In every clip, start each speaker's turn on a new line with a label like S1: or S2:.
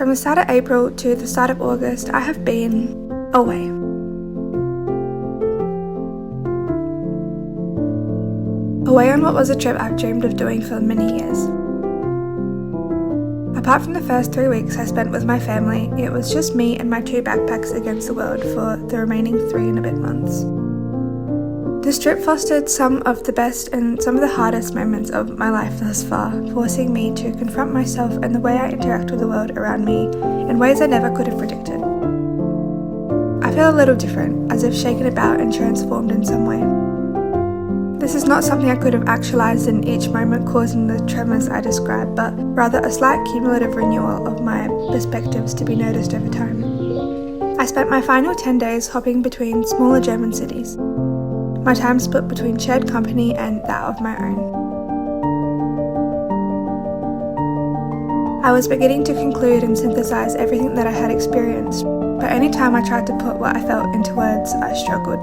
S1: From the start of April to the start of August, I have been away. Away on what was a trip I've dreamed of doing for many years. Apart from the first 3 weeks I spent with my family, it was just me and my 2 backpacks against the world for the remaining 3 and a bit months. This trip fostered some of the best and some of the hardest moments of my life thus far, forcing me to confront myself and the way I interact with the world around me in ways I never could have predicted. I feel a little different, as if shaken about and transformed in some way. This is not something I could have actualized in each moment causing the tremors I describe, but rather a slight cumulative renewal of my perspectives to be noticed over time. I spent my final 10 days hopping between smaller German cities. My time split between shared company and that of my own. I was beginning to conclude and synthesize everything that I had experienced, but any time I tried to put what I felt into words, I struggled.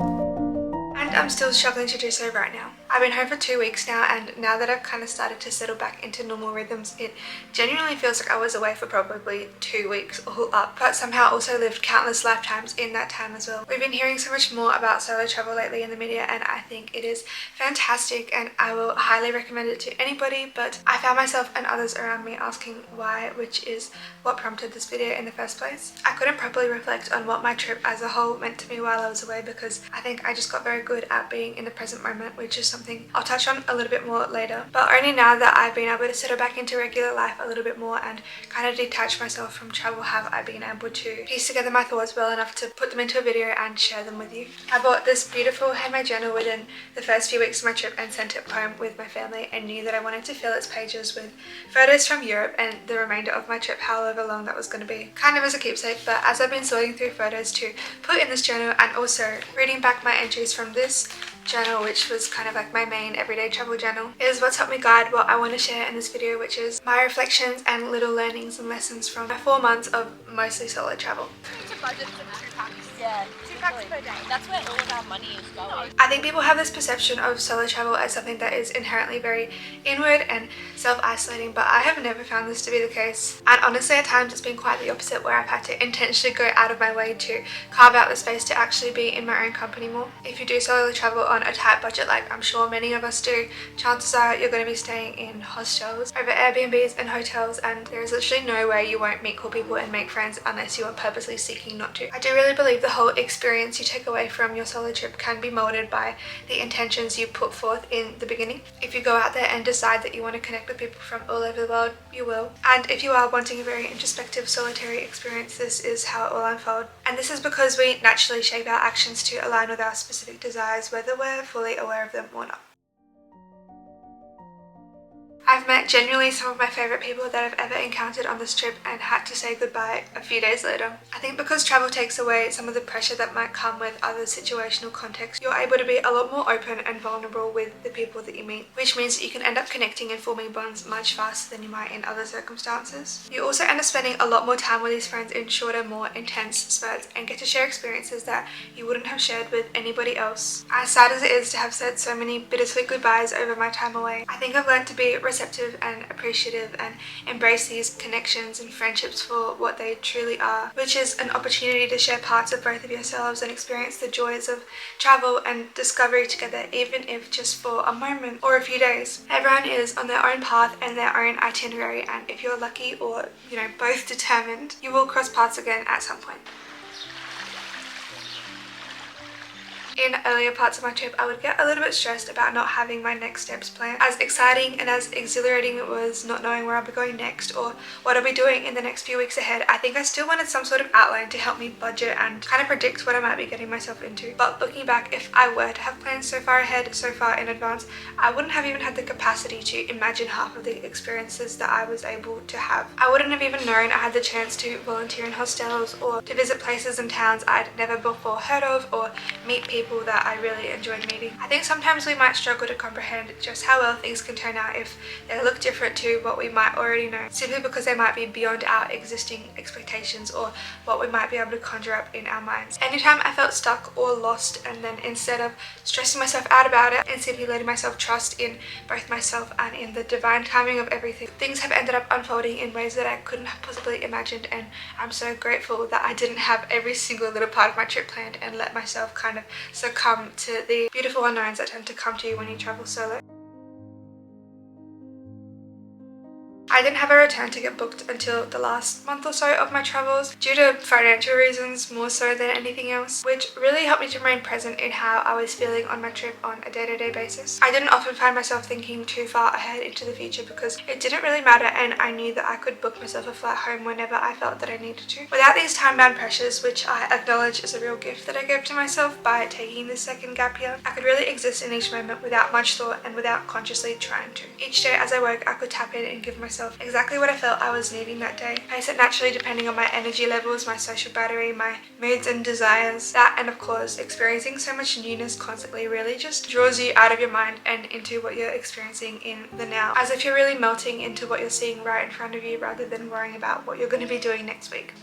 S1: And I'm still struggling to do so right now. I've been home for 2 weeks now, and now that I've kind of started to settle back into normal rhythms, it genuinely feels like I was away for probably 2 weeks all up, but somehow also lived countless lifetimes in that time as well. We've been hearing so much more about solo travel lately in the media, and I think it is fantastic and I will highly recommend it to anybody, but I found myself and others around me asking why, which is what prompted this video in the first place. I couldn't properly reflect on what my trip as a whole meant to me while I was away because I think I just got very good at being in the present moment, which is something I'll touch on a little bit more later. But only now that I've been able to settle back into regular life a little bit more and kind of detach myself from travel have I been able to piece together my thoughts well enough to put them into a video and share them with you. I bought this beautiful handmade journal within the first few weeks of my trip and sent it home with my family, and knew that I wanted to fill its pages with photos from Europe and the remainder of my trip, however long that was going to be. Kind of as a keepsake, but as I've been sorting through photos to put in this journal and also reading back my entries from this journal, which was kind of like my main everyday travel journal, is what's helped me guide what I want to share in this video, which is my reflections and little learnings and lessons from my 4 months of mostly solo travel.
S2: It's a budget for 2 packs. Yeah, 2 packs per day. That's where all of our money is going.
S1: I think people have this perception of solo travel as something that is inherently very inward and self-isolating, but I have never found this to be the case. And honestly, at times it's been quite the opposite, where I've had to intentionally go out of my way to carve out the space to actually be in my own company more. If you do solo travel on a tight budget, like I'm sure many of us do, chances are you're going to be staying in hostels over Airbnbs and hotels, and there is literally no way you won't meet cool people and make friends unless you are purposely seeking not to. I do really believe the whole experience you take away from your solo trip can be molded by the intentions you put forth in the beginning. If you go out there and decide that you want to connect with people from all over the world, you will. And if you are wanting a very introspective solitary experience, this is how it will unfold. And this is because we naturally shape our actions to align with our specific desires, whether we're fully aware of them or not. I've met genuinely some of my favourite people that I've ever encountered on this trip and had to say goodbye a few days later. I think because travel takes away some of the pressure that might come with other situational contexts, you're able to be a lot more open and vulnerable with the people that you meet, which means that you can end up connecting and forming bonds much faster than you might in other circumstances. You also end up spending a lot more time with these friends in shorter, more intense spurts, and get to share experiences that you wouldn't have shared with anybody else. As sad as it is to have said so many bittersweet goodbyes over my time away, I think I've learned to be receptive and appreciative and embrace these connections and friendships for what they truly are, which is an opportunity to share parts of both of yourselves and experience the joys of travel and discovery together, even if just for a moment or a few days. Everyone is on their own path and their own itinerary, and if you're lucky or, both determined, you will cross paths again at some point. In earlier parts of my trip, I would get a little bit stressed about not having my next steps planned. As exciting and as exhilarating it was not knowing where I'll be going next or what I'll be doing in the next few weeks ahead, I think I still wanted some sort of outline to help me budget and kind of predict what I might be getting myself into. But looking back, if I were to have plans so far ahead, so far in advance, I wouldn't have even had the capacity to imagine half of the experiences that I was able to have. I wouldn't have even known I had the chance to volunteer in hostels or to visit places and towns I'd never before heard of, or meet people people that I really enjoyed meeting. I think sometimes we might struggle to comprehend just how well things can turn out if they look different to what we might already know, simply because they might be beyond our existing expectations or what we might be able to conjure up in our minds. Anytime I felt stuck or lost, and then instead of stressing myself out about it and simply letting myself trust in both myself and in the divine timing of everything, things have ended up unfolding in ways that I couldn't have possibly imagined, and I'm so grateful that I didn't have every single little part of my trip planned and let myself kind of succumb to the beautiful unknowns that tend to come to you when you travel solo. I didn't have a return ticket booked until the last month or so of my travels due to financial reasons more so than anything else, which really helped me to remain present in how I was feeling on my trip on a day-to-day basis. I didn't often find myself thinking too far ahead into the future because it didn't really matter, and I knew that I could book myself a flight home whenever I felt that I needed to. Without these time-bound pressures, which I acknowledge is a real gift that I gave to myself by taking this second gap year, I could really exist in each moment without much thought and without consciously trying to. Each day as I woke, I could tap in and give myself exactly what I felt I was needing that day. Pace it naturally depending on my energy levels, my social battery, my moods and desires. That, and of course, experiencing so much newness constantly really just draws you out of your mind and into what you're experiencing in the now, as if you're really melting into what you're seeing right in front of you rather than worrying about what you're going to be doing next week.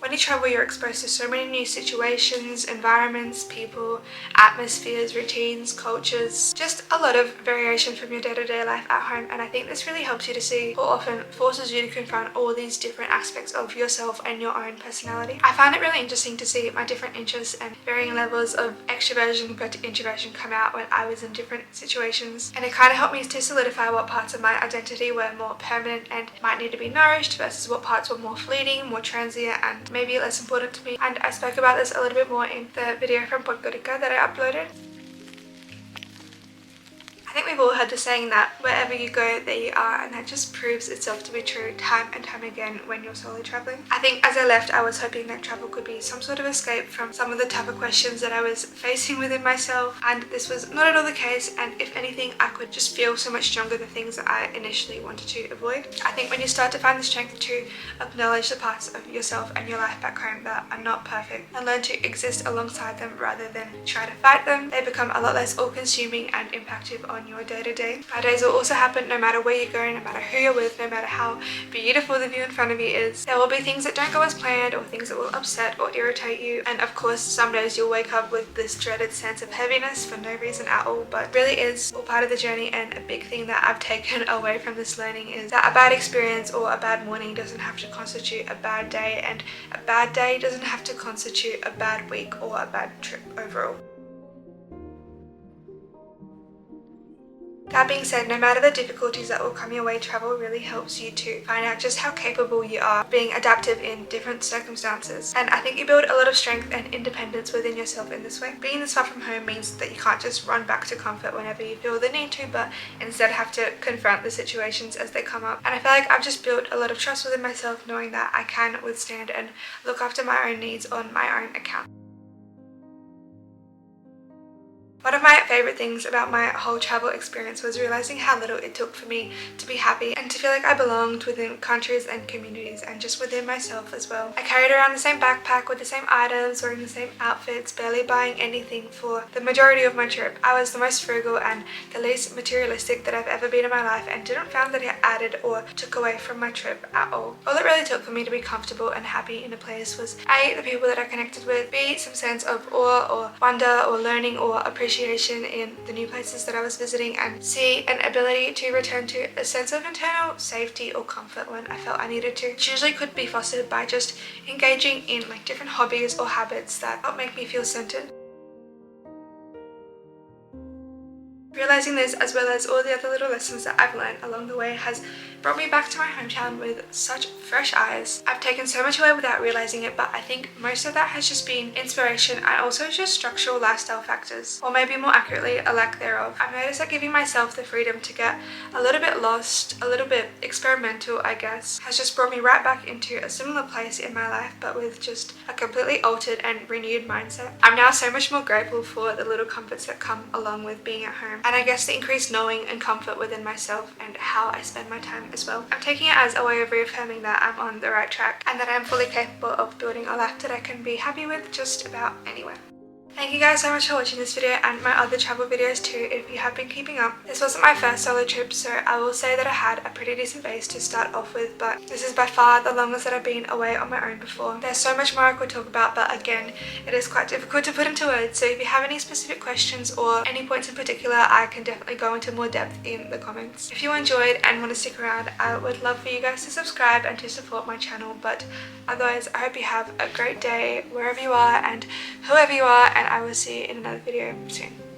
S1: When you travel, you're exposed to so many new situations, environments, people, atmospheres, routines, cultures, just a lot of variation from your day-to-day life at home, and I think this really helps you to see, or often forces you to confront all these different aspects of yourself and your own personality. I found it really interesting to see my different interests and varying levels of extroversion compared to introversion come out when I was in different situations, and it kind of helped me to solidify what parts of my identity were more permanent and might need to be nourished versus what parts were more fleeting, more transient, and maybe less important to me. And I spoke about this a little bit more in the video from Podgorica that I uploaded. I think we've all heard the saying that wherever you go, there you are, and that just proves itself to be true time and time again when you're solo traveling. I think as I left, I was hoping that travel could be some sort of escape from some of the tougher questions that I was facing within myself, and this was not at all the case, and if anything, I could just feel so much stronger the things that I initially wanted to avoid. I think when you start to find the strength to acknowledge the parts of yourself and your life back home that are not perfect and learn to exist alongside them rather than try to fight them, they become a lot less all-consuming and impactful on your day-to-day. Bad days will also happen no matter where you're going, no matter who you're with, no matter how beautiful the view in front of you is. There will be things that don't go as planned or things that will upset or irritate you, and of course some days you'll wake up with this dreaded sense of heaviness for no reason at all, but it really is all part of the journey. And a big thing that I've taken away from this learning is that a bad experience or a bad morning doesn't have to constitute a bad day, and a bad day doesn't have to constitute a bad week or a bad trip overall. That being said, no matter the difficulties that will come your way, travel really helps you to find out just how capable you are being adaptive in different circumstances. And I think you build a lot of strength and independence within yourself in this way. Being this far from home means that you can't just run back to comfort whenever you feel the need to, but instead have to confront the situations as they come up. And I feel like I've just built a lot of trust within myself, knowing that I can withstand and look after my own needs on my own account. One of my favourite things about my whole travel experience was realising how little it took for me to be happy and to feel like I belonged within countries and communities and just within myself as well. I carried around the same backpack with the same items, wearing the same outfits, barely buying anything for the majority of my trip. I was the most frugal and the least materialistic that I've ever been in my life, and didn't find that it added or took away from my trip at all. All it really took for me to be comfortable and happy in a place was A, the people that I connected with, B, some sense of awe or wonder or learning or appreciation in the new places that I was visiting, and C, an ability to return to a sense of internal safety or comfort when I felt I needed to, which usually could be fostered by just engaging in different hobbies or habits that help make me feel centered. Realising this, as well as all the other little lessons that I've learned along the way, has brought me back to my hometown with such fresh eyes. I've taken so much away without realising it, but I think most of that has just been inspiration and also just structural lifestyle factors, or maybe more accurately, a lack thereof. I've noticed that giving myself the freedom to get a little bit lost, a little bit experimental, I guess, has just brought me right back into a similar place in my life, but with just a completely altered and renewed mindset. I'm now so much more grateful for the little comforts that come along with being at home, and I guess the increased knowing and comfort within myself and how I spend my time as well. I'm taking it as a way of reaffirming that I'm on the right track and that I'm fully capable of building a life that I can be happy with just about anywhere. Thank you guys so much for watching this video and my other travel videos too if you have been keeping up. This wasn't my first solo trip, so I will say that I had a pretty decent base to start off with, but this is by far the longest that I've been away on my own before. There's so much more I could talk about, but again, it is quite difficult to put into words, so if you have any specific questions or any points in particular, I can definitely go into more depth in the comments. If you enjoyed and want to stick around, I would love for you guys to subscribe and to support my channel, but otherwise I hope you have a great day wherever you are and whoever you are, and I will see you in another video soon.